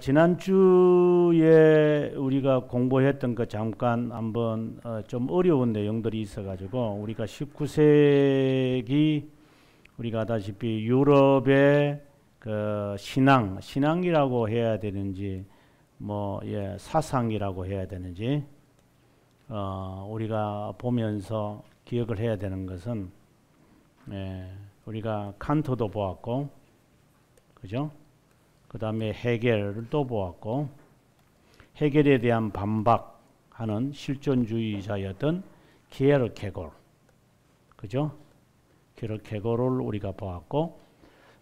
지난주에 우리가 공부했던 거 잠깐 한번 좀 어려운 내용들이 있어가지고 우리가 19세기 우리가 아다시피 유럽의 그 신앙이라고 해야 되는지 사상이라고 해야 되는지 우리가 보면서 기억을 해야 되는 것은 우리가 칸트도 보았고, 그죠? 그 다음에 헤겔을 또 보았고, 헤겔에 대한 반박하는 실존주의자였던 키에르케고르, 그죠? 키에르케고르를 우리가 보았고,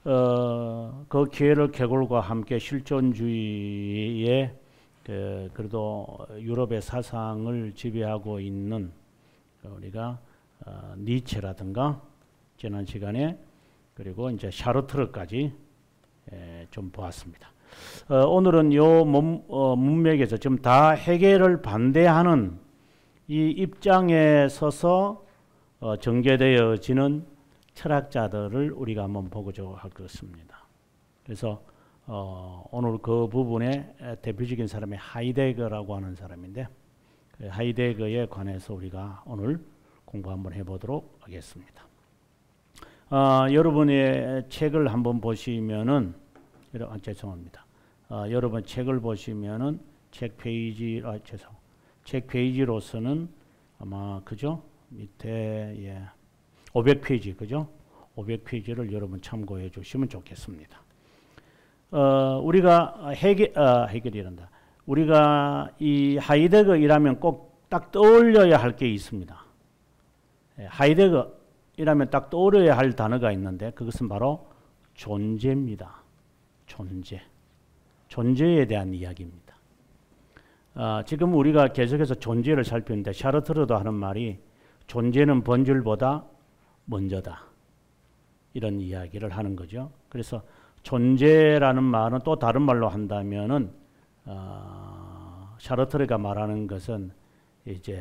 그 키에르케고르와 함께 실존주의의 그래도 유럽의 사상을 지배하고 있는 우리가 니체라든가 지난 시간에 그리고 이제 샤르트르까지 좀 보았습니다. 오늘은 요 문맥에서 지금 다 헤겔을 반대하는 이 입장에 서서 전개되어지는 철학자들을 우리가 한번 보고자 할 것입니다. 그래서 오늘 그 부분에 대표적인 사람이 하이데거라고 하는 사람인데, 그 하이데거에 관해서 우리가 오늘 공부 한번 해보도록 하겠습니다. 여러분의 책을 한번 보시면은 죄송합니다. 여러분 책을 보시면은 책 페이지로서는 아마 그죠? 밑에 500페이지 그죠? 500페이지를 여러분 참고해 주시면 좋겠습니다. 우리가 헤겔이란다. 우리가 이 하이데거 이라면 꼭 딱 떠올려야 할 게 있습니다. 하이데거 이라면 딱 떠올려야 할 단어가 있는데 그것은 바로 존재입니다. 존재에 대한 이야기입니다. 지금 우리가 계속해서 존재를 살피는데 샤르트르도 하는 말이 존재는 본질보다 먼저다. 이런 이야기를 하는 거죠. 그래서 존재라는 말은 또 다른 말로 한다면은 샤르트르가 말하는 것은 이제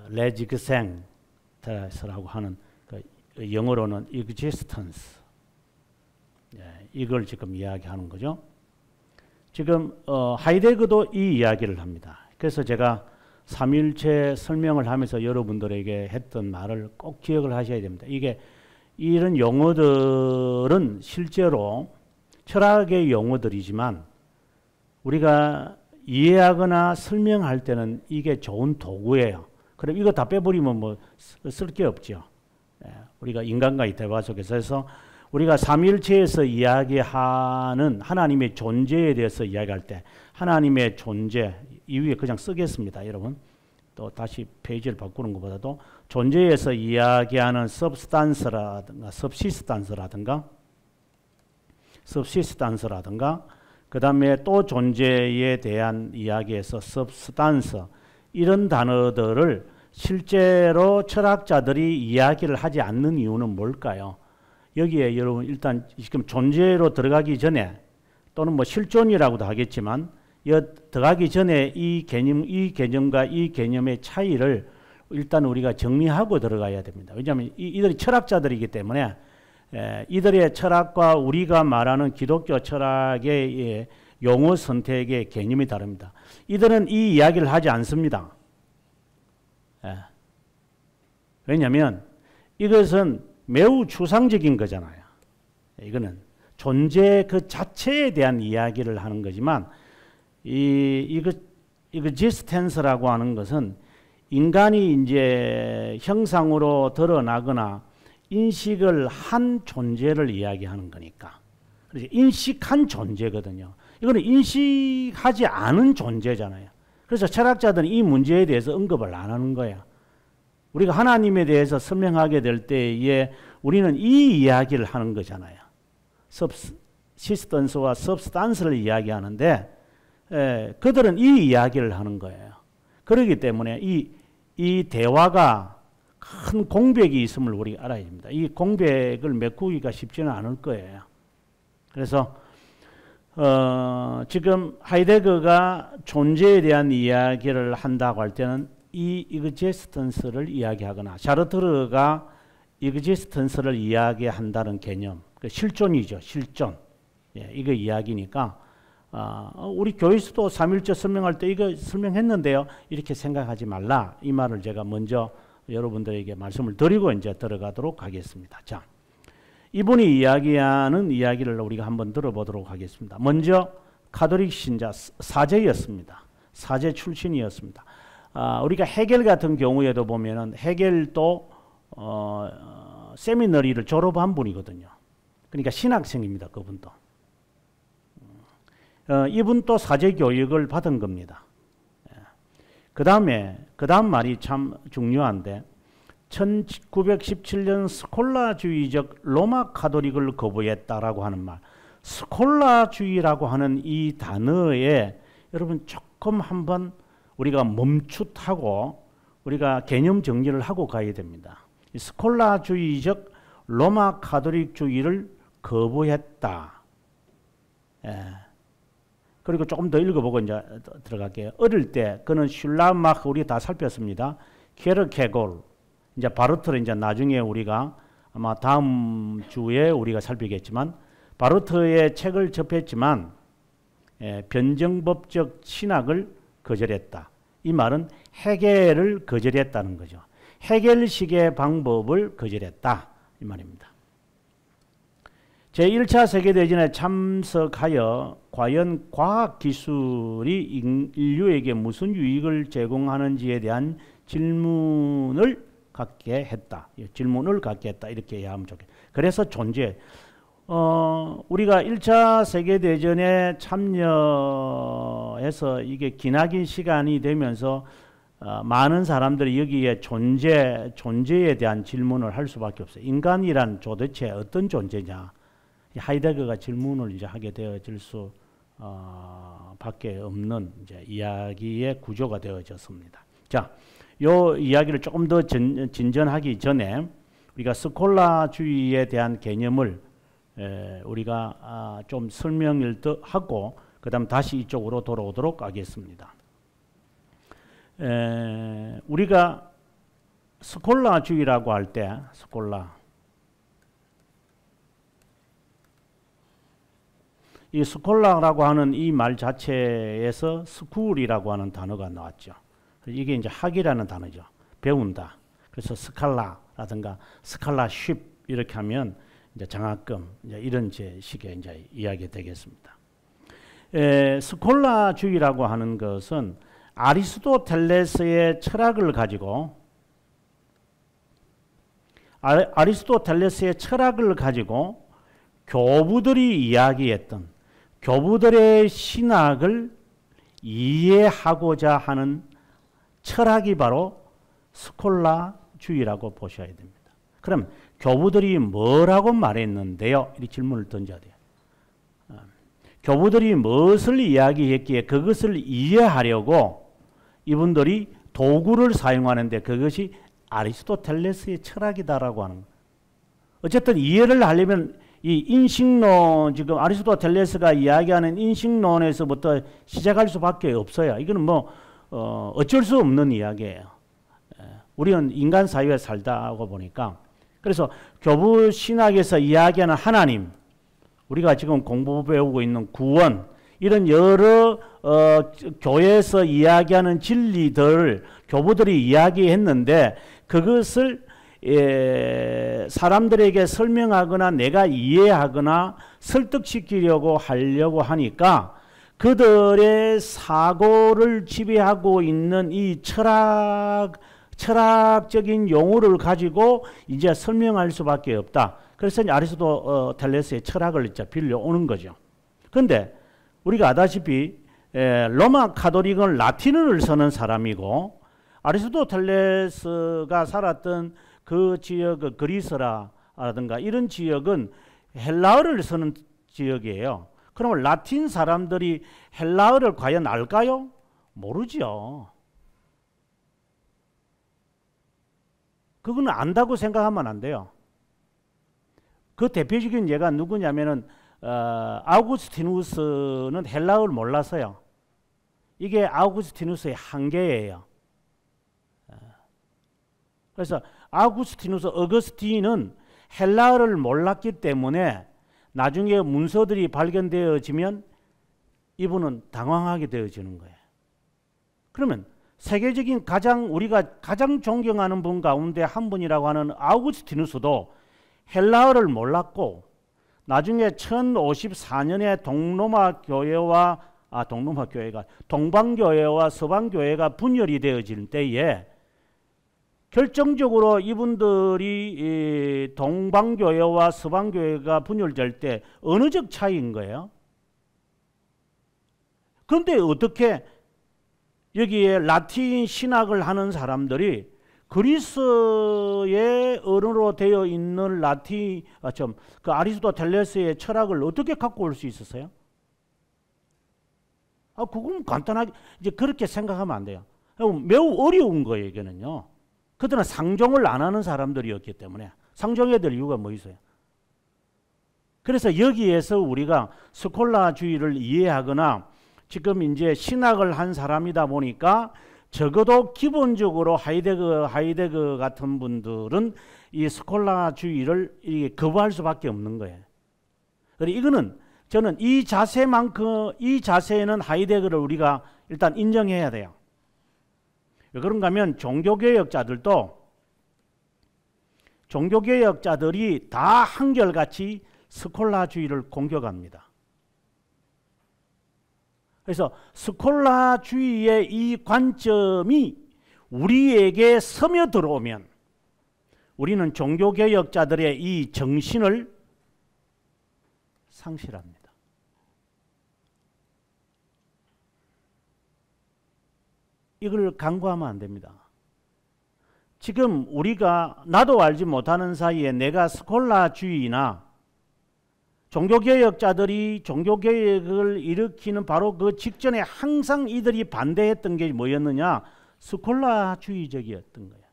레지그생스라고 하는 그 영어로는 existence, 이걸 지금 이야기하는 거죠. 지금 하이데거도 이 이야기를 합니다. 그래서 제가 삼일체 설명을 하면서 여러분들에게 했던 말을 꼭 기억을 하셔야 됩니다. 이런 용어들은 실제로 철학의 용어들이지만 우리가 이해하거나 설명할 때는 이게 좋은 도구예요. 그럼 이거 다 빼버리면 뭐 쓸 게 없죠. 우리가 인간과의 대화 속에서 우리가 삼일체에서 이야기하는 하나님의 존재에 대해서 이야기할 때 하나님의 존재 이 위에 그냥 쓰겠습니다. 여러분 또 다시 페이지를 바꾸는 것보다도 존재에서 이야기하는 subsistance라든가 그 다음에 또 존재에 대한 이야기에서 substance 이런 단어들을 실제로 철학자들이 이야기를 하지 않는 이유는 뭘까요? 여기에 여러분 일단 지금 존재로 들어가기 전에 또는 뭐 실존이라고도 하겠지만 들어가기 전에 이 개념과 이 개념의 차이를 일단 우리가 정리하고 들어가야 됩니다. 왜냐하면 이들이 철학자들이기 때문에 이들의 철학과 우리가 말하는 기독교 철학의 용어 선택의 개념이 다릅니다. 이들은 이 이야기를 하지 않습니다. 왜냐하면 이것은 매우 추상적인 거잖아요. 이거는 존재 그 자체에 대한 이야기를 하는 거지만 이거 existence라고 하는 것은 인간이 이제 형상으로 드러나거나 인식을 한 존재를 이야기하는 거니까. 그래서 인식한 존재거든요. 이거는 인식하지 않은 존재잖아요. 그래서 철학자들은 이 문제에 대해서 언급을 안 하는 거예요. 우리가 하나님에 대해서 설명하게 될 때에 우리는 이 이야기를 하는 거잖아요. subsistence와 substance를 이야기하는데 그들은 이 이야기를 하는 거예요. 그렇기 때문에 이 대화가 큰 공백이 있음을 우리가 알아야 됩니다. 이 공백을 메꾸기가 쉽지는 않을 거예요. 그래서 지금 하이데거가 존재에 대한 이야기를 한다고 할 때는 이 existence를 이야기하거나 샤르트르가 existence를 이야기한다는 개념, 실존이죠, 실존. 이거 이야기니까 우리 교회에서도 삼일절 설명할 때 이거 설명했는데요. 이렇게 생각하지 말라. 이 말을 제가 먼저 여러분들에게 말씀을 드리고 이제 들어가도록 하겠습니다. 자, 이분이 이야기하는 이야기를 우리가 한번 들어보도록 하겠습니다. 먼저 가톨릭 신자 사제였습니다. 사제 출신이었습니다. 우리가 헤겔 같은 경우에도 보면은 헤겔도 세미너리를 졸업한 분이거든요. 그러니까 신학생입니다. 그분도. 이분도 사제 교육을 받은 겁니다. 그 다음 말이 참 중요한데 1917년 스콜라주의적 로마 가톨릭을 거부했다라고 하는 말. 스콜라주의라고 하는 이 단어에 여러분 조금 한번 우리가 멈칫하고 우리가 개념 정리를 하고 가야 됩니다. 스콜라주의적 로마 가톨릭주의를 거부했다. 그리고 조금 더 읽어보고 이제 들어갈게요. 어릴 때 그는 슐라마흐 우리 다 살폈습니다. 케르케골 이제 바르트를 이제 나중에 우리가 아마 다음 주에 우리가 살피겠지만 바르트의 책을 접했지만 변정법적 신학을 거절했다. 이 말은 헤겔을 거절했다는 거죠. 헤겔식의 방법을 거절했다. 이 말입니다. 제1차 세계대전에 참석하여 과연 과학기술이 인류에게 무슨 유익을 제공하는지에 대한 질문을 갖게 했다. 이렇게 이해하면 좋겠다. 그래서 존재. 우리가 1차 세계대전에 참여해서 이게 기나긴 시간이 되면서 많은 사람들이 여기에 존재에 대한 질문을 할 수밖에 없어요. 인간이란 도대체 어떤 존재냐? 하이데거가 질문을 이제 하게 되어질 수 밖에 없는 이제 이야기의 구조가 되어졌습니다. 자, 요 이야기를 조금 더 진전하기 전에 우리가 스콜라주의에 대한 개념을 우리가 좀 설명을 더 하고 그다음 다시 이쪽으로 돌아오도록 하겠습니다. 우리가 스콜라주의라고 할 때 이 스콜라라고 하는 이 말 자체에서 스쿨이라고 하는 단어가 나왔죠. 이게 이제 학이라는 단어죠. 배운다. 그래서 스칼라라든가 스칼라쉽 이렇게 하면 이제 장학금 이제 이런 식의 이제 이야기 되겠습니다. 스콜라주의라고 하는 것은 아리스토텔레스의 철학을 가지고 교부들이 이야기했던 교부들의 신학을 이해하고자 하는 철학이 바로 스콜라주의라고 보셔야 됩니다. 그럼 교부들이 뭐라고 말했는데요? 이 질문을 던져야 돼요. 교부들이 무엇을 이야기했기에 그것을 이해하려고 이분들이 도구를 사용하는데 그것이 아리스토텔레스의 철학이다라고 하는 거예요. 어쨌든 이해를 하려면 이 인식론, 지금 아리스토텔레스가 이야기하는 인식론에서부터 시작할 수밖에 없어요. 이거는 뭐 어쩔 수 없는 이야기예요. 우리는 인간 사회에 살다 보니까. 그래서 교부 신학에서 이야기하는 하나님, 우리가 지금 공부 배우고 있는 구원, 이런 여러 교회에서 이야기하는 진리들을 교부들이 이야기했는데 그것을 사람들에게 설명하거나 내가 이해하거나 설득시키려고 하려고 하니까 그들의 사고를 지배하고 있는 이 철학적인 용어를 가지고 이제 설명할 수밖에 없다. 그래서 아리스토텔레스의 철학을 이제 빌려오는 거죠. 그런데 우리가 아다시피 로마 가톨릭은 라틴어를 쓰는 사람이고 아리스토텔레스가 살았던 그 지역 그리스라든가 이런 지역은 헬라어를 쓰는 지역이에요. 그러면 라틴 사람들이 헬라어를 과연 알까요? 모르죠. 그거는 안다고 생각하면 안 돼요. 그 대표적인 예가 누구냐면은 아우구스티누스는 헬라어를 몰랐어요. 이게 아우구스티누스의 한계예요. 그래서 어거스틴은 헬라어를 몰랐기 때문에 나중에 문서들이 발견되어지면 이분은 당황하게 되어지는 거예요. 그러면 세계적인 우리가 가장 존경하는 분 가운데 한 분이라고 하는 아우구스티누스도 헬라어를 몰랐고 나중에 1054년에 동방교회와 서방교회가 분열이 되어질 때에 결정적으로 이분들이 동방교회와 서방교회가 분열될 때 언어적 차이인 거예요. 그런데 어떻게 여기에 라틴 신학을 하는 사람들이 그리스의 언어로 되어 있는 그 아리스토텔레스의 철학을 어떻게 갖고 올 수 있었어요? 그건 간단하게 이제 그렇게 생각하면 안 돼요. 매우 어려운 거예요, 이거는요. 그들은 상종을 안 하는 사람들이었기 때문에 상종해야 될 이유가 뭐 있어요? 그래서 여기에서 우리가 스콜라주의를 이해하거나 지금 이제 신학을 한 사람이다 보니까 적어도 기본적으로 하이데거 같은 분들은 이 스콜라주의를 거부할 수밖에 없는 거예요. 그래서 이거는 저는 이 자세에는 하이데거를 우리가 일단 인정해야 돼요. 왜 그런가 하면 종교개혁자들이 다 한결같이 스콜라주의를 공격합니다. 그래서 스콜라주의의 이 관점이 우리에게 스며들어오면 우리는 종교개혁자들의 이 정신을 상실합니다. 이걸 간과하면 안 됩니다. 지금 우리가 나도 알지 못하는 사이에 내가 스콜라주의나 종교개혁자들이 종교개혁을 일으키는 바로 그 직전에 항상 이들이 반대했던 게 뭐였느냐? 스콜라주의적이었던 거예요.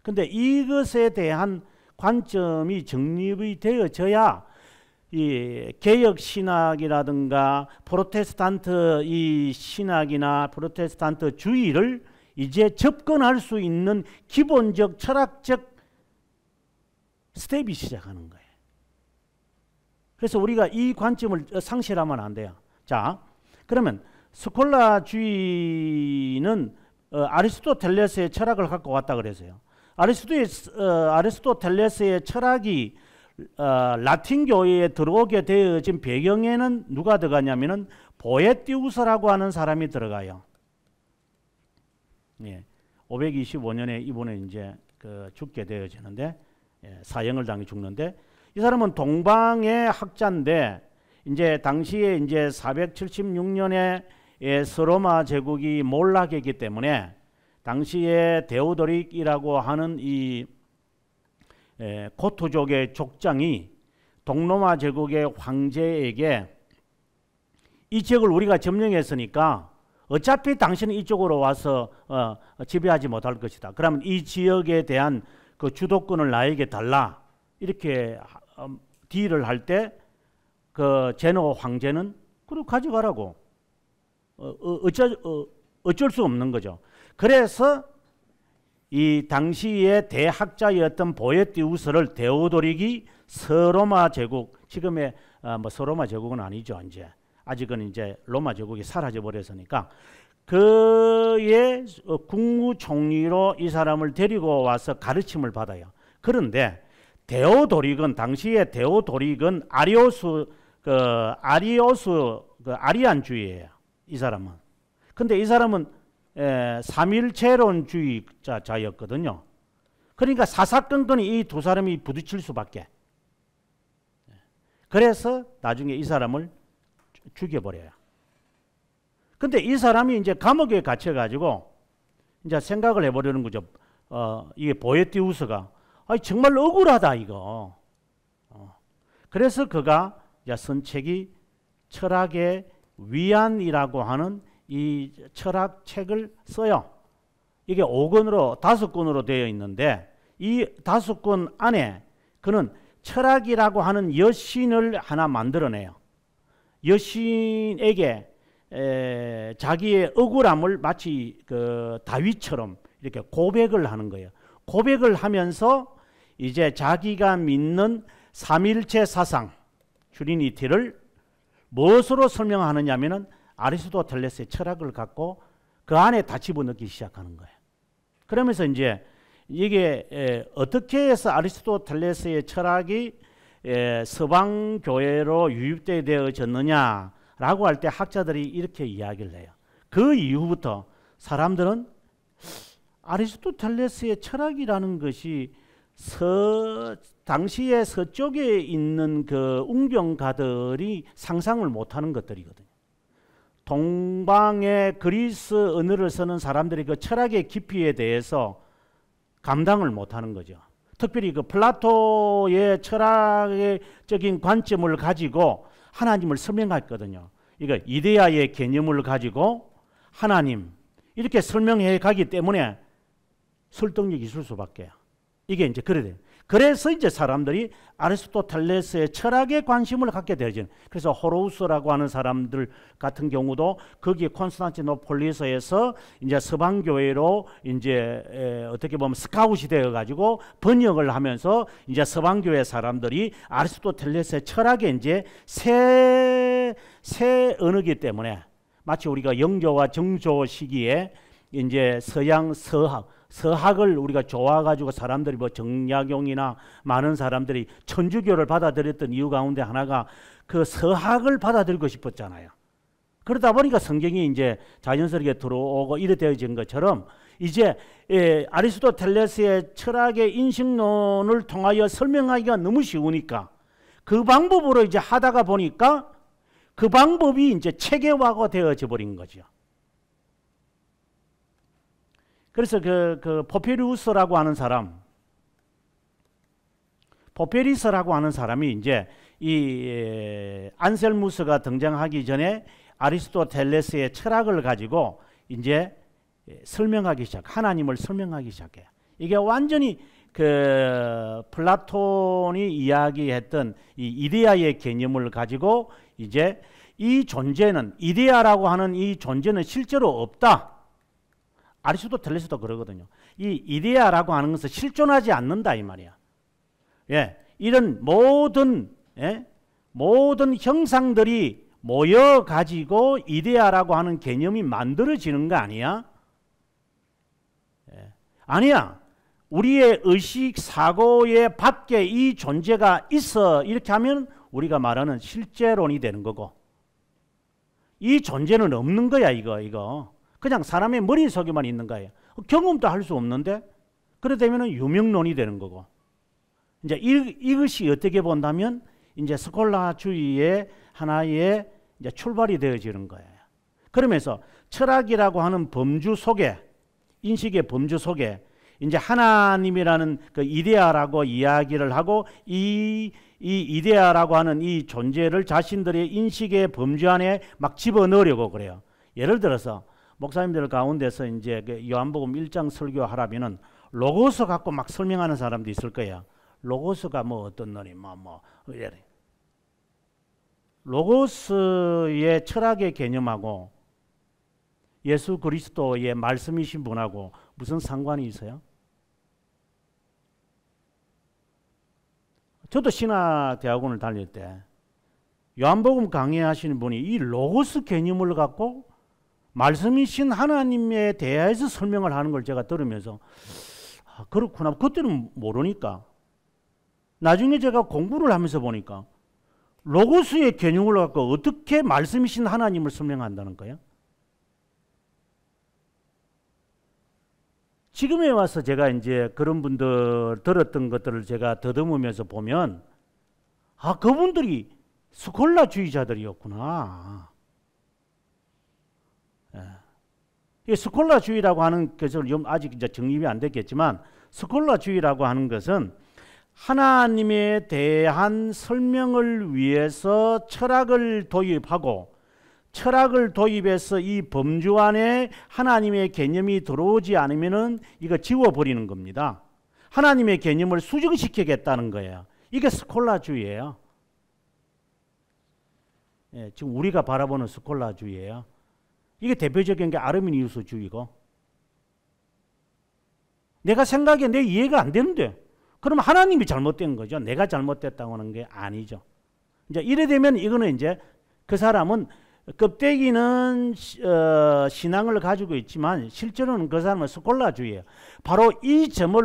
근데 이것에 대한 관점이 정립이 되어져야 이 개혁 신학이라든가 프로테스탄트 이 신학이나 프로테스탄트 주의를 이제 접근할 수 있는 기본적 철학적 스텝이 시작하는 거예요. 그래서 우리가 이 관점을 상실하면 안 돼요. 자, 그러면 스콜라주의는 아리스토텔레스의 철학을 갖고 왔다 그래서요. 아리스토텔레스의 철학이 라틴 교회에 들어오게 되어진 배경에는 누가 들어가냐면은 보에티우스라고 하는 사람이 들어가요. 예, 525년에 이분은 이제 죽게 되어지는데 사형을 당해 죽는데 이 사람은 동방의 학자인데 이제 당시에 이제 476년에 서로마 제국이 몰락했기 때문에 당시에 데오도릭이라고 하는 이 고토족의 족장이 동로마 제국의 황제에게 이 지역을 우리가 점령했으니까 어차피 당신은 이쪽으로 와서 지배하지 못할 것이다. 그러면 이 지역에 대한 그 주도권을 나에게 달라. 이렇게 딜을 할 때 그 제노 황제는 그리고 가져가라고 어쩔 수 없는 거죠. 그래서 이 당시의 대학자였던 보에티우스를 데오도릭이 서로마 제국, 지금의 뭐 서로마 제국은 아니죠. 이제 아직은 이제 로마 제국이 사라져 버렸으니까 그의 국무총리로 이 사람을 데리고 와서 가르침을 받아요. 그런데 당시에 데오도릭은 아리안주의예요. 이 사람은. 근데 이 사람은 삼일체론주의자였거든요. 그러니까 사사건건이 이 두 사람이 부딪힐 수밖에. 그래서 나중에 이 사람을 죽여버려요. 근데 이 사람이 이제 감옥에 갇혀가지고 이제 생각을 해보려는 거죠. 이게 보에티우스가 정말 억울하다 이거. 그래서 그가 쓴 책이 철학의 위안이라고 하는 이 철학책을 써요. 이게 5권으로 되어 있는데 이 5권 안에 그는 철학이라고 하는 여신을 하나 만들어내요. 여신에게 자기의 억울함을 마치 그 다윗처럼 이렇게 고백을 하는 거예요. 고백을 하면서 이제 자기가 믿는 삼일체 사상, 트리니티를 무엇으로 설명하느냐면은 아리스토텔레스의 철학을 갖고 그 안에 다 집어넣기 시작하는 거예요. 그러면서 이제 이게 어떻게 해서 아리스토텔레스의 철학이 서방 교회로 유입되어졌느냐라고 할 때 학자들이 이렇게 이야기를 해요. 그 이후부터 사람들은 아리스토텔레스의 철학이라는 것이 당시에 서쪽에 있는 그 웅병가들이 상상을 못하는 것들이거든요. 동방의 그리스 언어를 쓰는 사람들이 그 철학의 깊이에 대해서 감당을 못하는 거죠. 특별히 그 플라토의 철학적인 관점을 가지고 하나님을 설명했거든요. 이거 이데아의 개념을 가지고 하나님 이렇게 설명해 가기 때문에 설득력이 있을 수밖에. 이게 이제 그래 돼요. 그래서 이제 사람들이 아리스토텔레스의 철학에 관심을 갖게 되죠. 그래서 호로우스라고 하는 사람들 같은 경우도 거기에 콘스탄티노폴리스에서 이제 서방 교회로 이제 어떻게 보면 스카웃이 되어 가지고 번역을 하면서 이제 서방 교회 사람들이 아리스토텔레스의 철학에 이제 새 언어이기 때문에 마치 우리가 영조와 정조 시기에 이제 서양 서학을 우리가 좋아가지고 사람들이 뭐 정약용이나 많은 사람들이 천주교를 받아들였던 이유 가운데 하나가 그 서학을 받아들이고 싶었잖아요. 그러다 보니까 성경이 이제 자연스럽게 들어오고 이래 되어진 것처럼 이제 아리스토텔레스의 철학의 인식론을 통하여 설명하기가 너무 쉬우니까 그 방법으로 이제 하다가 보니까 그 방법이 이제 체계화가 되어져 버린 거죠. 그래서 그 포페리우스라고 하는 사람이 이제 이 안셀무스가 등장하기 전에 아리스토텔레스의 철학을 가지고 이제 설명하기 하나님을 설명하기 시작해요. 이게 완전히 그 플라톤이 이야기했던 이 이데아의 개념을 가지고 이제 이 존재는 이데아라고 하는 이 존재는 실제로 없다. 아리스토텔레스도 그러거든요. 이 이데아라고 하는 것은 실존하지 않는다 이 말이야. 예, 이런 모든 형상들이 모여 가지고 이데아라고 하는 개념이 만들어지는 거 아니야? 예, 아니야. 우리의 의식 사고의 밖에 이 존재가 있어 이렇게 하면 우리가 말하는 실제론이 되는 거고, 이 존재는 없는 거야 이거. 그냥 사람의 머릿속에만 있는 거예요. 경험도 할 수 없는데 그래 되면 유명론이 되는 거고, 이제 이것이 어떻게 본다면 이제 스콜라주의의 하나의 이제 출발이 되어지는 거예요. 그러면서 철학이라고 하는 범주 속에, 인식의 범주 속에 이제 하나님이라는 그 이데아라고 이야기를 하고 이 이데아라고 하는 이 존재를 자신들의 인식의 범주 안에 막 집어넣으려고 그래요. 예를 들어서 목사님들 가운데서 이제 그 요한복음 1장 설교하라면은 로고스 갖고 막 설명하는 사람도 있을 거예요. 로고스가 뭐 어떤 놈이 뭐 이래. 로고스의 철학의 개념하고 예수 그리스도의 말씀이신 분하고 무슨 상관이 있어요? 저도 신학대학원을 다닐 때 요한복음 강의하시는 분이 이 로고스 개념을 갖고 말씀이신 하나님에 대해서 설명을 하는 걸 제가 들으면서 그렇구나. 그때는 모르니까 나중에 제가 공부를 하면서 보니까 로고스의 개념을 갖고 어떻게 말씀이신 하나님을 설명한다는 거예요? 지금에 와서 제가 이제 그런 분들 들었던 것들을 제가 더듬으면서 보면 그분들이 스콜라주의자들이었구나. 이 스콜라주의라고 하는 것을 아직 이제 정립이 안 됐겠지만, 스콜라주의라고 하는 것은 하나님에 대한 설명을 위해서 철학을 도입하고, 철학을 도입해서 이 범주 안에 하나님의 개념이 들어오지 않으면은 이거 지워버리는 겁니다. 하나님의 개념을 수정시키겠다는 거예요. 이게 스콜라주의예요. 예, 지금 우리가 바라보는 스콜라주의예요. 이게 대표적인 게 아르미니우스주의고, 내가 생각에 내 이해가 안 되는데 그럼 하나님이 잘못된 거죠. 내가 잘못됐다고 하는 게 아니죠. 이제 이래 되면 이거는 이제 그 사람은 껍데기는 신앙을 가지고 있지만 실제로는 그 사람은 스콜라주의예요. 바로 이 점을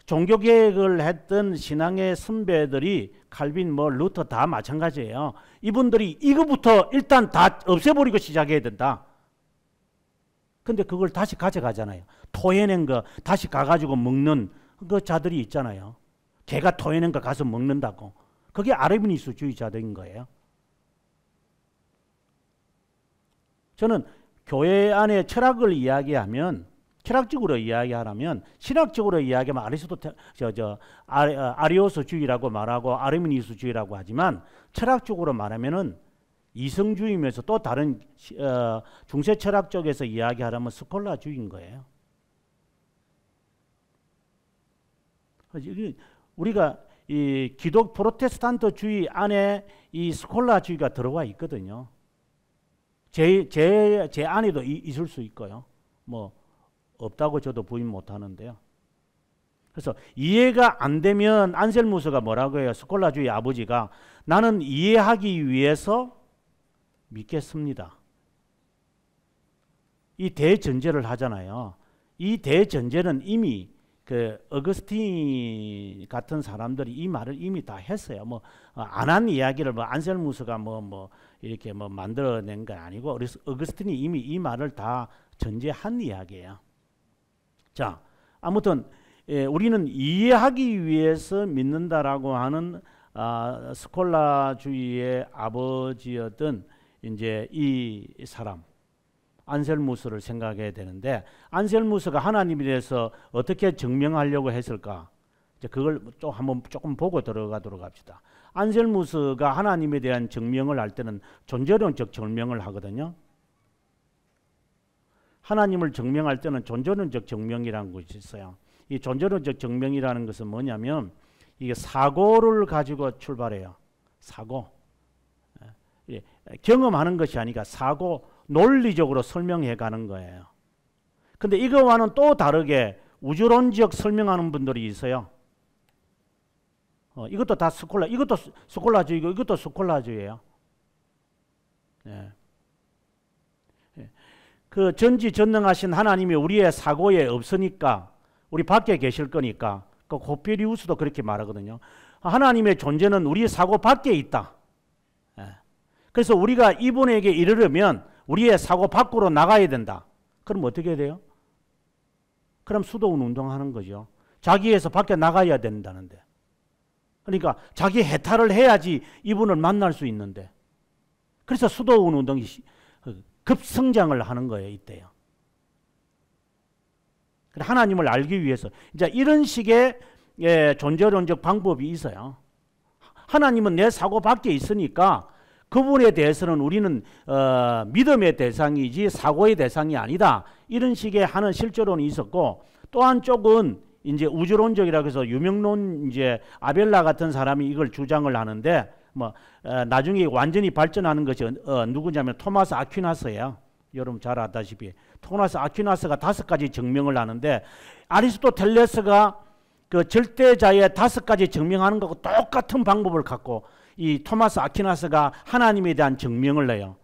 종교개혁을 했던 신앙의 선배들이 칼빈, 루터 다 마찬가지예요. 이분들이 이거부터 일단 다 없애버리고 시작해야 된다. 근데 그걸 다시 가져가잖아요. 토해낸 거 다시 가가지고 먹는 그 자들이 있잖아요. 개가 토해낸 거 가서 먹는다고. 그게 아르미니스주의자들인 거예요. 저는 교회 안에 철학을 이야기하면, 철학적으로 이야기하라면, 신학적으로 이야기하면 아리오스주의라고 말하고 아르미니스주의라고 하지만, 철학적으로 말하면은 이성주의면서 또 다른 중세 철학 쪽에서 이야기하라면 스콜라주의인 거예요. 우리가 이 기독 프로테스탄트주의 안에 이 스콜라주의가 들어와 있거든요. 제 안에도 있을 수 있고요. 뭐 없다고 저도 부인 못하는데요. 그래서 이해가 안 되면 안셀무스가 뭐라고 해요? 스콜라주의 아버지가 나는 이해하기 위해서 믿겠습니다. 이 대전제를 하잖아요. 이 대전제는 이미 그 어거스틴 같은 사람들이 이 말을 이미 다 했어요. 뭐 안 한 이야기를 안셀무스가 이렇게 만들어낸 건 아니고 어거스틴이 이미 이 말을 다 전제한 이야기예요. 자, 아무튼 우리는 이해하기 위해서 믿는다라고 하는 스콜라주의의 아버지였던 이제 이 사람 안셀무스를 생각해야 되는데, 안셀무스가 하나님에 대해서 어떻게 증명하려고 했을까? 이제 그걸 또 한번 조금 보고 들어가도록 합시다. 안셀무스가 하나님에 대한 증명을 할 때는 존재론적 증명을 하거든요. 하나님을 증명할 때는 존재론적 증명이라는 것이 있어요. 이 존재론적 증명이라는 것은 뭐냐면 이게 사고를 가지고 출발해요. 사고. 경험하는 것이 아니라 사고, 논리적으로 설명해 가는 거예요. 근데 이거와는 또 다르게 우주론적 설명하는 분들이 있어요. 이것도 다 이것도 스콜라주의고 이것도 스콜라주의예요. 네. 그 전지전능하신 하나님이 우리의 사고에 없으니까, 우리 밖에 계실 거니까, 그 고페리우스도 그렇게 말하거든요. 하나님의 존재는 우리의 사고 밖에 있다. 그래서 우리가 이분에게 이르려면 우리의 사고 밖으로 나가야 된다. 그럼 어떻게 돼요? 그럼 수도원 운동하는 거죠. 자기에서 밖에 나가야 된다는데. 그러니까 자기 해탈을 해야지 이분을 만날 수 있는데. 그래서 수도원 운동이 급성장을 하는 거예요, 이때요. 하나님을 알기 위해서 이제 이런 식의 존재론적 방법이 있어요. 하나님은 내 사고 밖에 있으니까 그분에 대해서는 우리는 믿음의 대상이지 사고의 대상이 아니다. 이런 식의 하는 실제론이 있었고, 또 한쪽은 이제 우주론적이라고 해서 유명론 이제 아벨라 같은 사람이 이걸 주장을 하는데, 나중에 완전히 발전하는 것이 누구냐면 토마스 아퀴나스예요. 여러분 잘 아다시피 토마스 아퀴나스가 5가지 증명을 하는데, 아리스토텔레스가 그 절대자의 5가지 증명하는 것과 똑같은 방법을 갖고 이 토마스 아퀴나스가 하나님에 대한 증명을 해요.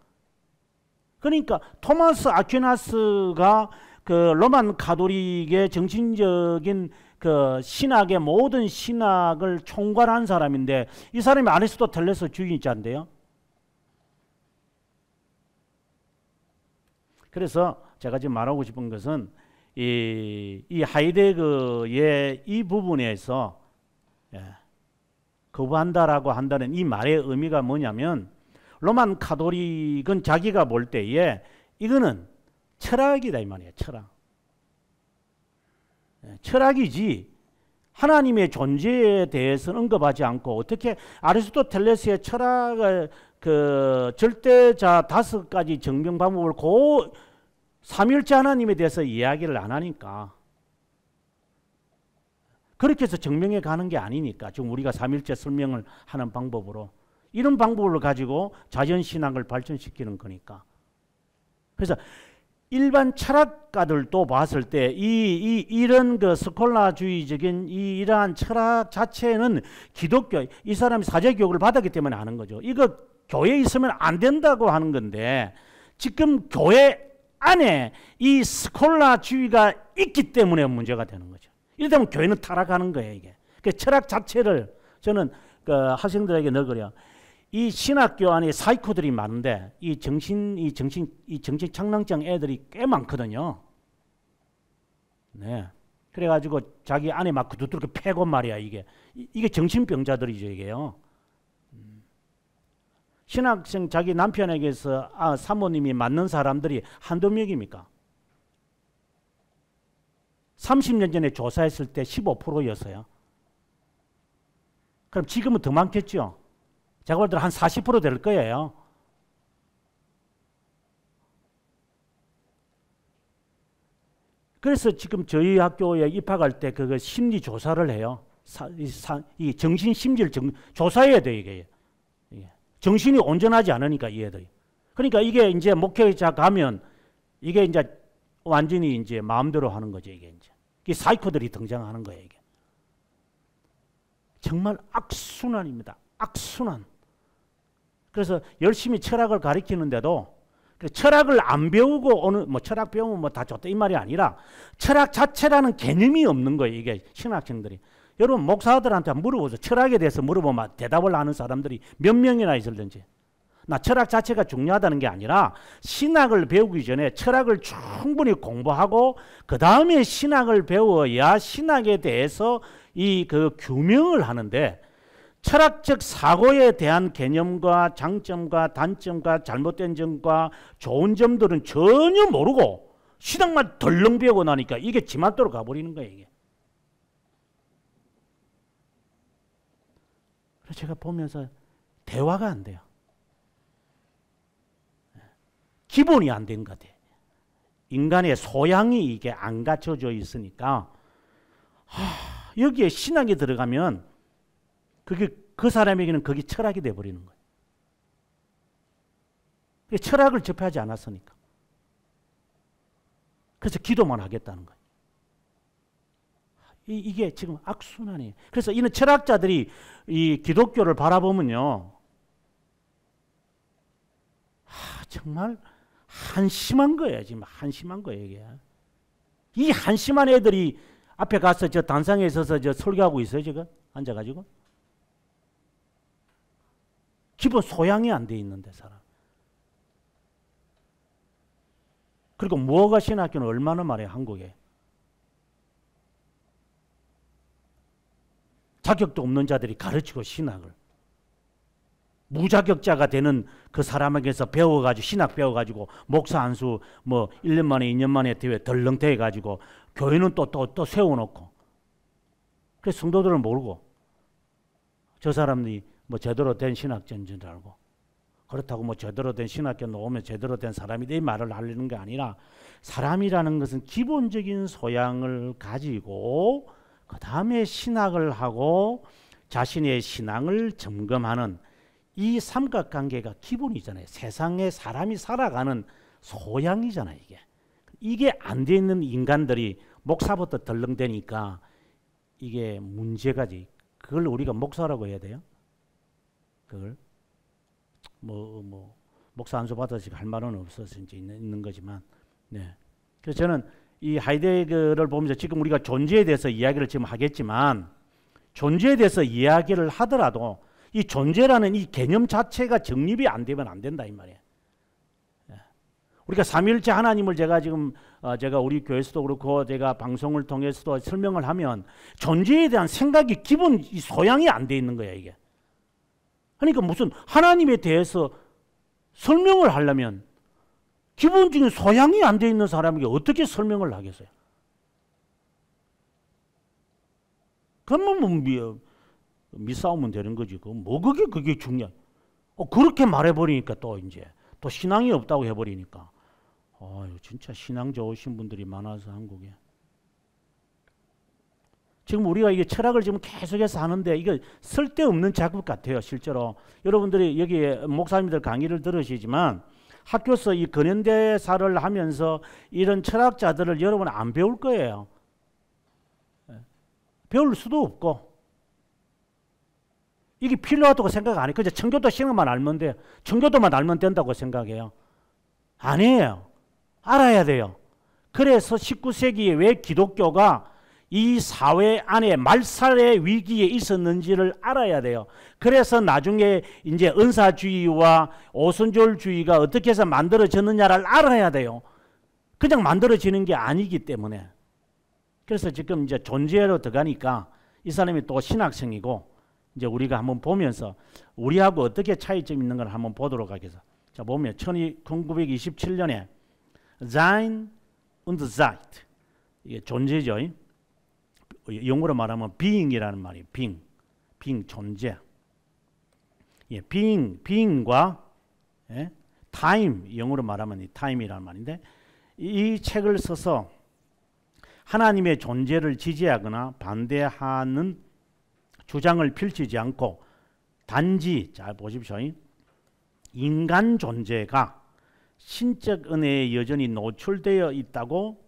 그러니까 토마스 아퀴나스가 그 로만 가톨릭의 정신적인 그 신학의 모든 신학을 총괄한 사람인데, 이 사람이 아리스토텔레스 주의자인데요. 그래서 제가 지금 말하고 싶은 것은 이 하이데거의 이 부분에서 거부한다라고 한다는 이 말의 의미가 뭐냐면, 로만 가톨릭은 자기가 볼 때에 이거는 철학이다 이 말이에요. 철학이지 하나님의 존재에 대해서는 언급하지 않고, 어떻게 아리스토텔레스의 철학을 그 절대자 5가지 증명 방법을 삼일째 하나님에 대해서 이야기를 안 하니까, 그렇게 해서 증명해 가는 게 아니니까, 지금 우리가 삼일째 설명을 하는 방법으로 이런 방법을 가지고 자연신학을 발전시키는 거니까. 그래서 일반 철학가들도 봤을 때 이런 그 스콜라주의적인 이러한 철학 자체는 기독교, 이 사람이 사제교육을 받았기 때문에 하는 거죠. 이거 교회에 있으면 안 된다고 하는 건데 지금 교회 안에 이 스콜라주의가 있기 때문에 문제가 되는 거죠. 이러다 교회는 타락하는 거예요. 이게. 그 철학 자체를 저는 그 학생들에게 넣으려 이 신학교 안에 사이코들이 많은데 이 정신 착랑증 애들이 꽤 많거든요. 네. 그래가지고 자기 안에 막 두드럽게 패고 말이야. 이게 정신병자들이죠. 이게요. 신학생 자기 남편에게서 사모님이 맞는 사람들이 한두 명입니까? 30년 전에 조사했을 때 15%였어요. 그럼 지금은 더 많겠죠? 제가 볼 때는 한 40% 될 거예요. 그래서 지금 저희 학교에 입학할 때 그거 심리 조사를 해요. 이 정신 심리를 조사해야 돼 이게. 정신이 온전하지 않으니까 이 애들이. 그러니까 이게 이제 목회자 가면 이게 이제 완전히 이제 마음대로 하는 거죠 이게 이제. 이 사이코들이 등장하는 거예요 이게. 정말 악순환입니다. 악순환. 그래서 열심히 철학을 가르치는데도 철학을 안 배우고 철학 배우면 다 좋다 이 말이 아니라 철학 자체라는 개념이 없는 거예요 이게 신학생들이. 여러분 목사들한테 물어보세요. 철학에 대해서 물어보면 대답을 하는 사람들이 몇 명이나 있을는지. 나 철학 자체가 중요하다는 게 아니라 신학을 배우기 전에 철학을 충분히 공부하고 그 다음에 신학을 배워야 신학에 대해서 그 규명을 하는데 철학적 사고에 대한 개념과 장점과 단점과 잘못된 점과 좋은 점들은 전혀 모르고 신학만 덜렁 배우고 나니까 이게 지맘대로 가버리는 거예요 이게. 그래서 제가 보면서 대화가 안 돼요. 기본이 안 된 것 같아요. 인간의 소양이 이게 안 갖춰져 있으니까 여기에 신학이 들어가면 그 사람에게는 그게 철학이 돼버리는 거예요. 철학을 접하지 않았으니까. 그래서 기도만 하겠다는 거예요. 이게 지금 악순환이에요. 그래서 이런 철학자들이 이 기독교를 바라보면요. 정말 한심한 거예요. 지금 한심한 거예요. 이게. 이 한심한 애들이 앞에 가서 저 단상에 서서 저 설교하고 있어요. 지금 앉아가지고. 기본 소양이 안 돼 있는데 사람. 그리고 무허가 신학교는 얼마나 말해요. 한국에. 자격도 없는 자들이 가르치고 신학을. 무자격자가 되는 그 사람에게서 배워가지고 신학 배워가지고 목사 안수 1년 만에 2년 만에 대회 덜렁대 가지고 교회는 또 세워놓고 그래서 성도들은 모르고 저 사람들이 제대로 된 신학자인 줄 알고 그렇다고 제대로 된 신학교 나오면 제대로 된 사람이 이 말을 하려는 게 아니라 사람이라는 것은 기본적인 소양을 가지고 그 다음에 신학을 하고 자신의 신앙을 점검하는 이 삼각관계가 기본이잖아요. 세상에 사람이 살아가는 소양이잖아요. 이게 안 돼 있는 인간들이 목사부터 덜렁대니까 이게 문제가지. 그걸 우리가 목사라고 해야 돼요? 그걸 목사 안수 받아서 할 말은 없어서 이제 있는 거지만, 네. 그래서 저는 이 하이데거를 보면서 지금 우리가 존재에 대해서 이야기를 지금 하겠지만 존재에 대해서 이야기를 하더라도 이 존재라는 이 개념 자체가 정립이 안 되면 안 된다 이 말이에요. 우리가 삼위일체 하나님을 제가 지금 제가 우리 교회에서도 그렇고 제가 방송을 통해서도 설명을 하면 존재에 대한 생각이 기본 소양이 안 돼 있는 거야 이게. 그러니까 무슨 하나님에 대해서 설명을 하려면 기본적인 소양이 안 돼 있는 사람에게 어떻게 설명을 하겠어요? 그러면 미싸우면 되는 거지. 그게 중요해. 그렇게 말해버리니까 또 신앙이 없다고 해버리니까. 진짜 신앙 좋으신 분들이 많아서 한국에. 지금 우리가 이게 철학을 지금 계속해서 하는데 이거 쓸데없는 작업 같아요. 실제로 여러분들이 여기 목사님들 강의를 들으시지만 학교에서 이 근현대사를 하면서 이런 철학자들을 여러분 안 배울 거예요. 배울 수도 없고 이게 필요하다고 생각 안 해. 그저 청교도 신앙만 알면 돼요. 청교도만 알면 된다고 생각해요. 아니에요. 알아야 돼요. 그래서 19세기에 왜 기독교가 이 사회 안에 말살의 위기에 있었는지를 알아야 돼요. 그래서 나중에 이제 은사주의와 오순절주의가 어떻게 해서 만들어졌느냐를 알아야 돼요. 그냥 만들어지는 게 아니기 때문에. 그래서 지금 이제 존재로 들어가니까 이 사람이 또 신학생이고 이제 우리가 한번 보면서 우리하고 어떻게 차이점 있는 걸 한번 보도록 하겠습니다. 자, 보면 1927년에 Sein und Zeit, 이게 존재죠. 영어로 말하면 being이라는 말이에요. being 존재. 예, being과 예, time, 영어로 말하면 이 time이라는 말인데 이 책을 써서 하나님의 존재를 지지하거나 반대하는 주장을 펼치지 않고 단지 잘 보십시오. 인간 존재가 신적 은혜에 여전히 노출되어 있다고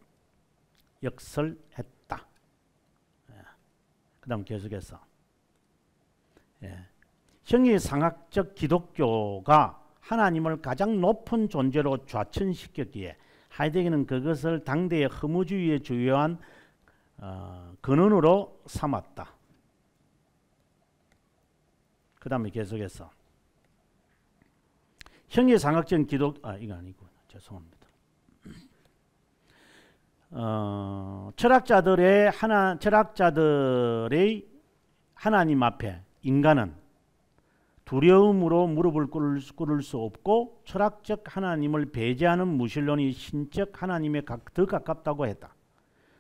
역설했다. 그 다음 계속해서 형이상학적 기독교가 하나님을 가장 높은 존재로 좌천시켰기에 하이데거는 그것을 당대의 허무주의의 주요한 근원으로 삼았다. 그 다음에 계속해서 형이상학적 이거 아니고 죄송합니다. 철학자들의 하나님 앞에 인간은 두려움으로 무릎을 꿇을 수 없고 철학적 하나님을 배제하는 무신론이 신적 하나님에 더 가깝다고 했다.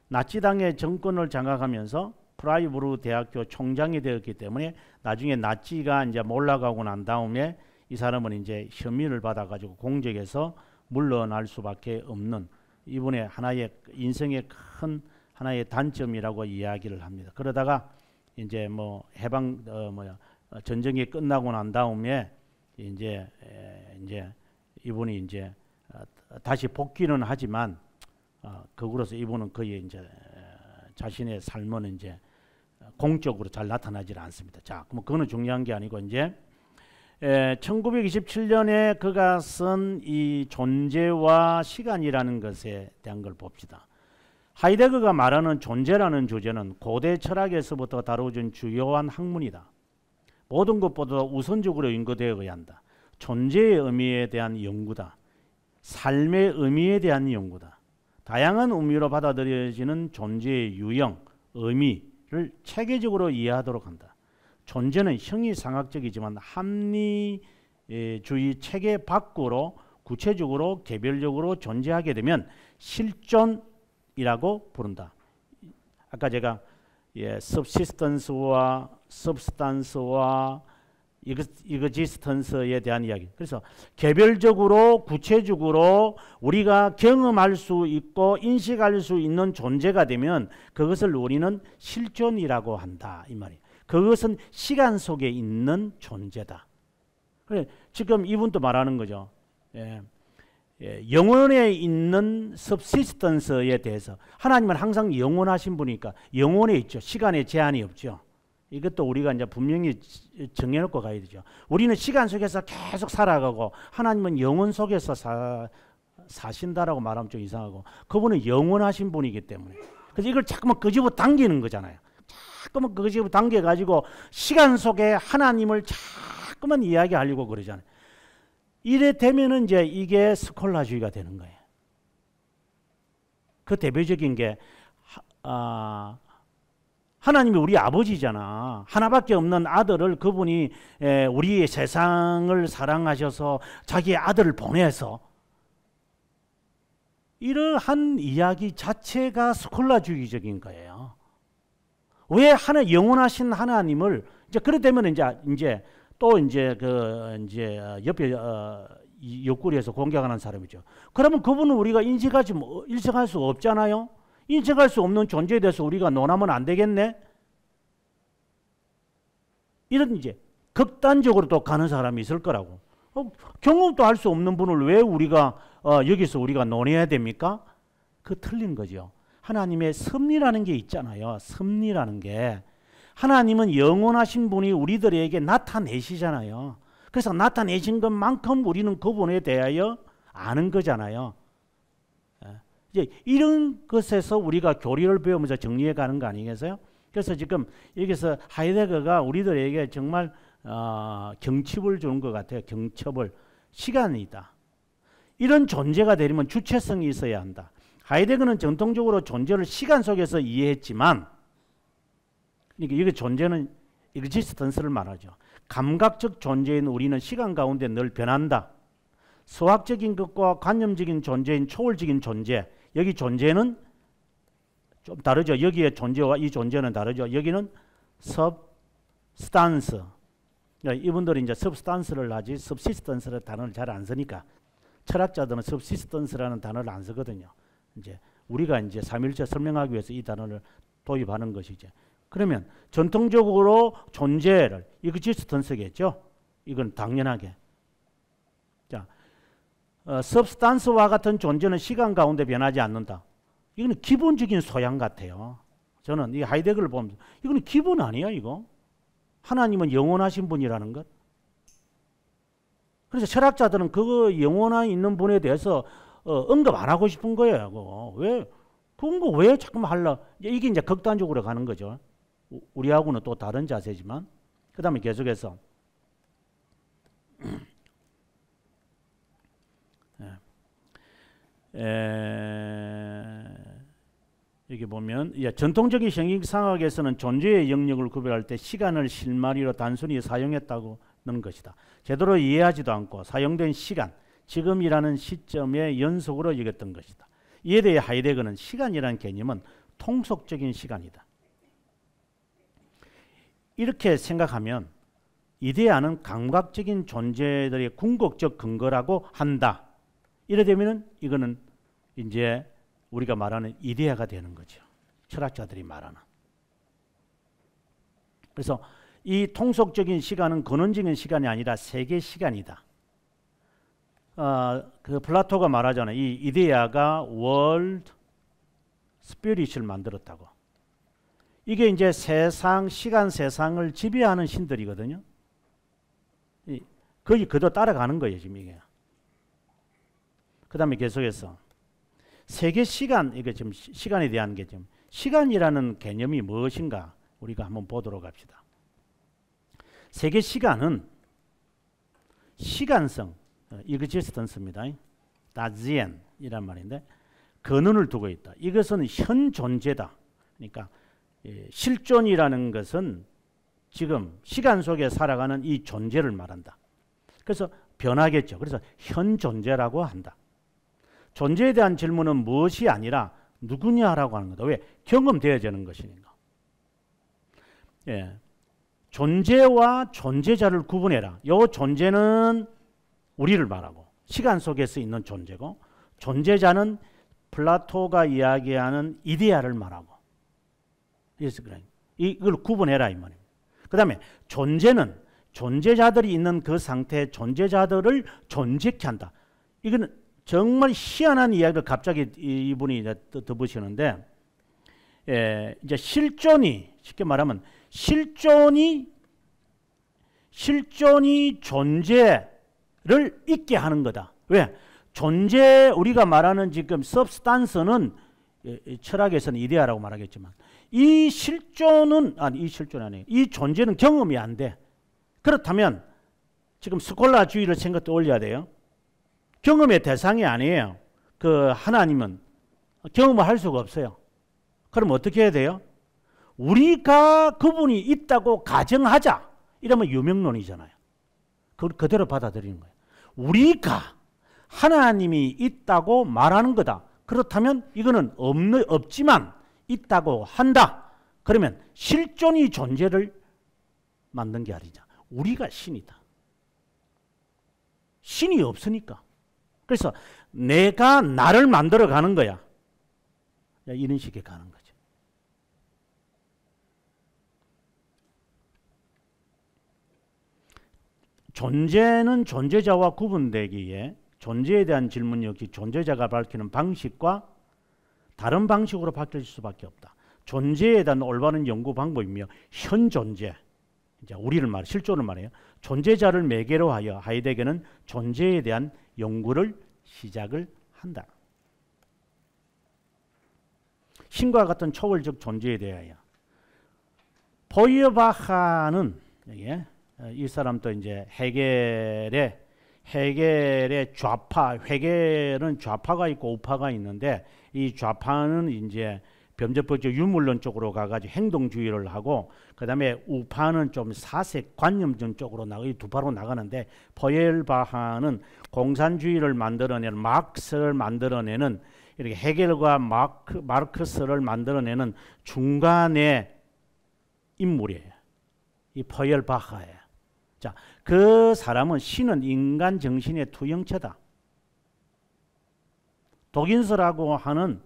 나치당의 정권을 장악하면서 프라이부르 대학교 총장이 되었기 때문에 나중에 나치가 이제 몰락하고 난 다음에 이 사람은 이제 혐의를 받아가지고 공적에서 물러날 수밖에 없는 이분의 하나의 인생의 큰 하나의 단점이라고 이야기를 합니다. 그러다가 이제 뭐 전쟁이 끝나고 난 다음에 이제 이분이 이제 다시 복귀는 하지만 그으로서 이분은 거의 이제 자신의 삶은 이제 공적으로 잘 나타나질 않습니다. 자, 그럼 그거는 중요한 게 아니고 이제 1927년에 그가 쓴 이 존재와 시간이라는 것에 대한 걸 봅시다. 하이데거가 말하는 존재라는 주제는 고대 철학에서부터 다뤄진 주요한 학문이다. 모든 것보다 우선적으로 연구되어야 한다. 존재의 의미에 대한 연구다. 삶의 의미에 대한 연구다. 다양한 의미로 받아들여지는 존재의 유형, 의미를 체계적으로 이해하도록 한다. 존재는 형이상학적이지만 합리주의 체계 밖으로 구체적으로 개별적으로 존재하게 되면 실존이라고 부른다. 아까 제가 subsistence와 substance와 existence에 대한 이야기. 그래서 개별적으로 구체적으로 우리가 경험할 수 있고 인식할 수 있는 존재가 되면 그것을 우리는 실존이라고 한다 이 말이에요. 그것은 시간 속에 있는 존재다. 그래, 지금 이분도 말하는 거죠. 영원에 있는 subsistence에 대해서 하나님은 항상 영원하신 분이니까 영원에 있죠. 시간에 제한이 없죠. 이것도 우리가 이제 분명히 정해놓고 가야 되죠. 우리는 시간 속에서 계속 살아가고 하나님은 영원 속에서 사신다라고 말하면 좀 이상하고 그분은 영원하신 분이기 때문에 그래서 이걸 자꾸만 끄집어 당기는 거잖아요. 자꾸만 끄집어 당겨가지고 시간 속에 하나님을 자꾸만 이야기하려고 그러잖아요. 이래 되면은 이제 이게 스콜라주의가 되는 거예요. 그 대표적인 게 하나님이 우리 아버지잖아. 하나밖에 없는 아들을 그분이 우리의 세상을 사랑하셔서 자기의 아들을 보내서 이러한 이야기 자체가 스콜라주의적인 거예요. 왜 영원하신 하나님을 이제 그러되면 이제 또 이제 옆에 옆구리에서 공격하는 사람이죠. 그러면 그분은 우리가 인식할 수 없잖아요. 인식할 수 없는 존재에 대해서 우리가 논하면 안 되겠네. 이런 이제 극단적으로 또 가는 사람이 있을 거라고. 경험도 할 수 없는 분을 왜 우리가 여기서 우리가 논해야 됩니까? 그 틀린 거죠. 하나님의 섭리라는 게 있잖아요. 섭리라는 게 하나님은 영원하신 분이 우리들에게 나타내시잖아요. 그래서 나타내신 것만큼 우리는 그분에 대하여 아는 거잖아요. 이제 이런 것에서 우리가 교리를 배우면서 정리해 가는 거 아니겠어요? 그래서 지금 여기서 하이데거가 우리들에게 정말 경칩을 주는 것 같아요. 경첩을. 시간이다. 이런 존재가 되려면 주체성이 있어야 한다. 하이데거는 전통적으로 존재를 시간 속에서 이해했지만, 그러니까 이게 존재는 existence를 말하죠. 감각적 존재인 우리는 시간 가운데 늘 변한다. 수학적인 것과 관념적인 존재인 초월적인 존재, 여기 존재는 좀 다르죠. 여기의 존재와 이 존재는 다르죠. 여기는 substance. 이분들이 이제 substance를 하지 subsistence라는 단어를 잘 안 쓰니까 철학자들은 subsistence라는 단어를 안 쓰거든요. 이제 우리가 이제 삼일체 설명하기 위해서 이 단어를 도입하는 것이죠. 그러면 전통적으로 존재를 existence겠죠. 이건 당연하게. 자, substance와 같은 존재는 시간 가운데 변하지 않는다. 이거는 기본적인 소양 같아요. 저는 이 하이데거를 보면서 이거는 기본 아니야 이거? 하나님은 영원하신 분이라는 것. 그래서 철학자들은 그거 영원한 있는 분에 대해서 언급 안 하고 싶은 거예요. 그거. 왜? 그런 거 왜 자꾸만 하려? 이게 이제 극단적으로 가는 거죠. 우리하고는 또 다른 자세지만. 그 다음에 계속해서 여기 보면 전통적인 형식상학에서는 존재의 영역을 구별할 때 시간을 실마리로 단순히 사용했다는 것이다. 제대로 이해하지도 않고 사용된 시간, 지금이라는 시점의 연속으로 여겼던 것이다. 이에 대해 하이데거는 시간이라는 개념은 통속적인 시간이다. 이렇게 생각하면 이데아는 감각적인 존재들의 궁극적 근거라고 한다. 이래 되면은 이거는 이제 우리가 말하는 이데아가 되는 거죠. 철학자들이 말하는. 그래서 이 통속적인 시간은 근원적인 시간이 아니라 세계 시간이다. 그 플라토가 말하잖아요. 이 이데아가 월드 스피릿을 만들었다고. 이게 이제 세상, 시간 세상을 지배하는 신들이거든요. 거의 그도 따라가는 거예요, 지금 이게. 그 다음에 계속해서 세계 시간, 이게 지금 시간에 대한 게 지금 시간이라는 개념이 무엇인가 우리가 한번 보도록 합시다. 세계 시간은 시간성, existence입니다. 다지엔이란 말인데 근원을 두고 있다. 이것은 현 존재다. 그러니까 실존이라는 것은 지금 시간 속에 살아가는 이 존재를 말한다. 그래서 변하겠죠. 그래서 현 존재라고 한다. 존재에 대한 질문은 무엇이 아니라 누구냐라고 하는 거다. 왜? 경험되어지는 것이니까. 존재와 존재자를 구분해라. 이 존재는 우리를 말하고 시간 속에서 있는 존재고, 존재자는 플라토가 이야기하는 이데아를 말하고. 그래서 그래. 이걸 구분해라 이 말입니다. 그 다음에 존재는 존재자들이 있는 그 상태의 존재자들을 존재케 한다. 이거는 정말 희한한 이야기를 갑자기 이분이 이제 덧붙이는데, 이제 실존이, 쉽게 말하면 실존이 존재를 있게 하는 거다. 왜? 존재, 우리가 말하는 지금 substance는 철학에서는 이데아라고 말하겠지만, 이 실존은, 아니, 이 실존이 아니에요. 이 존재는 경험이 안 돼. 그렇다면 지금 스콜라주의를 생각 떠올려야 돼요. 경험의 대상이 아니에요. 그 하나님은 경험을 할 수가 없어요. 그럼 어떻게 해야 돼요? 우리가 그분이 있다고 가정하자. 이러면 유명론이잖아요. 그걸 그대로 받아들이는 거예요. 우리가 하나님이 있다고 말하는 거다. 그렇다면 이거는 없지만 있다고 한다. 그러면 실존이 존재를 만든 게 아니죠. 우리가 신이다. 신이 없으니까. 그래서 내가 나를 만들어 가는 거야. 이런 식의 가는 거죠. 존재는 존재자와 구분되기에 존재에 대한 질문 역시 존재자가 밝히는 방식과 다른 방식으로 바뀔 수밖에 없다. 존재에 대한 올바른 연구 방법이며 현 존재, 이제 우리를 말 실존을 말해요. 존재자를 매개로 하여 하이데거는 존재에 대한 연구를 시작을 한다. 신과 같은 초월적 존재에 대하여 포이어바하는 이 사람도 이제 해겔의 좌파, 해겔은 좌파가 있고 우파가 있는데 이 좌파는 이제 범접법적 유물론 쪽으로 가가지고 행동주의를 하고 그 다음에 우파는 좀 사색 관념전 쪽으로 이 두 파로 나가는데 포이어바하는 공산주의를 만들어내는 마르크스를 만들어내는 이렇게 해겔과 마르크스를 만들어내는 중간의 인물이에요. 이 포이어바하예요. 자, 그 사람은 신은 인간 정신의 투영체다. 도긴스라고 하는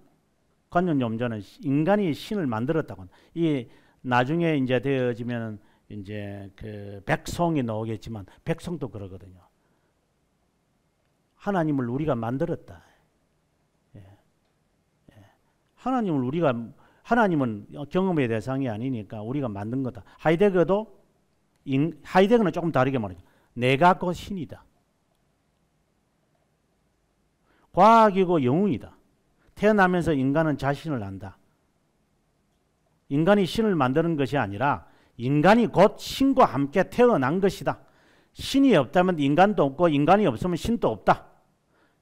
관념론자는 인간이 신을 만들었다고. 이 나중에 이제 되어지면 이제 그 백송이 나오겠지만 백송도 그러거든요. 하나님을 우리가 만들었다. 하나님은 경험의 대상이 아니니까 우리가 만든 거다. 하이데거는 조금 다르게 말하죠. 내가 곧 신이다. 과학이고 영웅이다. 태어나면서 인간은 자신을 안다. 인간이 신을 만드는 것이 아니라 인간이 곧 신과 함께 태어난 것이다. 신이 없다면 인간도 없고 인간이 없으면 신도 없다.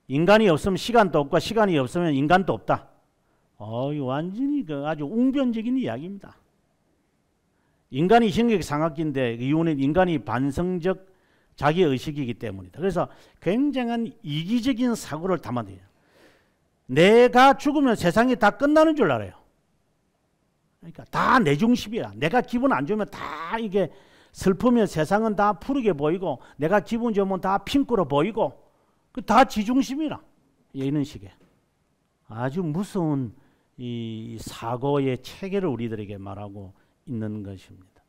인간이 없으면 시간도 없고 시간이 없으면 인간도 없다. 완전히 아주 웅변적인 이야기입니다. 인간이 신경상학기인데 이유는 인간이 반성적 자기의식이기 때문이다. 그래서 굉장한 이기적인 사고를 담아내요. 내가 죽으면 세상이 다 끝나는 줄 알아요. 그러니까 다 내 중심이야. 내가 기분 안 좋으면 다 이게 슬프면 세상은 다 푸르게 보이고 내가 기분 좋으면 다 핑크로 보이고 다 지 중심이라. 이런 식의 아주 무서운 이 사고의 체계를 우리들에게 말하고 있는 것입니다.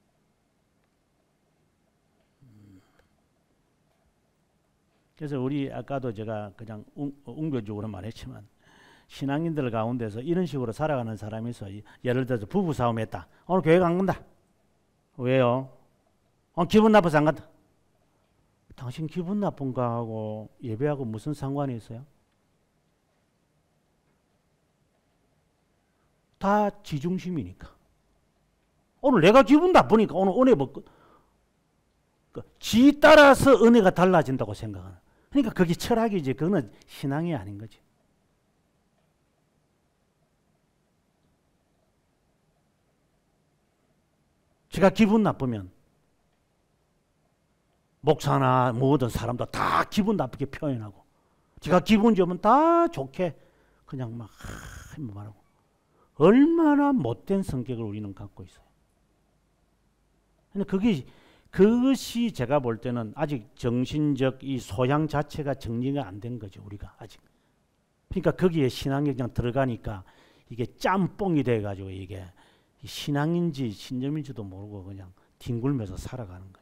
그래서 우리 아까도 제가 그냥 웅변적으로 말했지만 신앙인들 가운데서 이런 식으로 살아가는 사람이 있어요. 예를 들어서 부부싸움 했다. 오늘 교회 안 간다. 왜요? 기분 나빠서 안 간다. 당신 기분 나쁜 거하고 예배하고 무슨 상관이 있어요? 다 지중심이니까. 오늘 내가 기분 나쁘니까 오늘 은혜 먹고 지 따라서 은혜가 달라진다고 생각하는. 그러니까 그게 철학이지. 그거는 신앙이 아닌 거지. 제가 기분 나쁘면 목사나 모든 사람도 다 기분 나쁘게 표현하고 제가 기분 좋으면 다 좋게 그냥 막 말하고 얼마나 못된 성격을 우리는 갖고 있어요. 근데 그것이 제가 볼 때는 아직 정신적 이 소양 자체가 정리가 안 된 거죠. 우리가 아직. 그러니까 거기에 신앙이 그냥 들어가니까 이게 짬뽕이 돼가지고 이게 신앙인지 신념인지도 모르고 그냥 뒹굴면서 살아가는 거예요.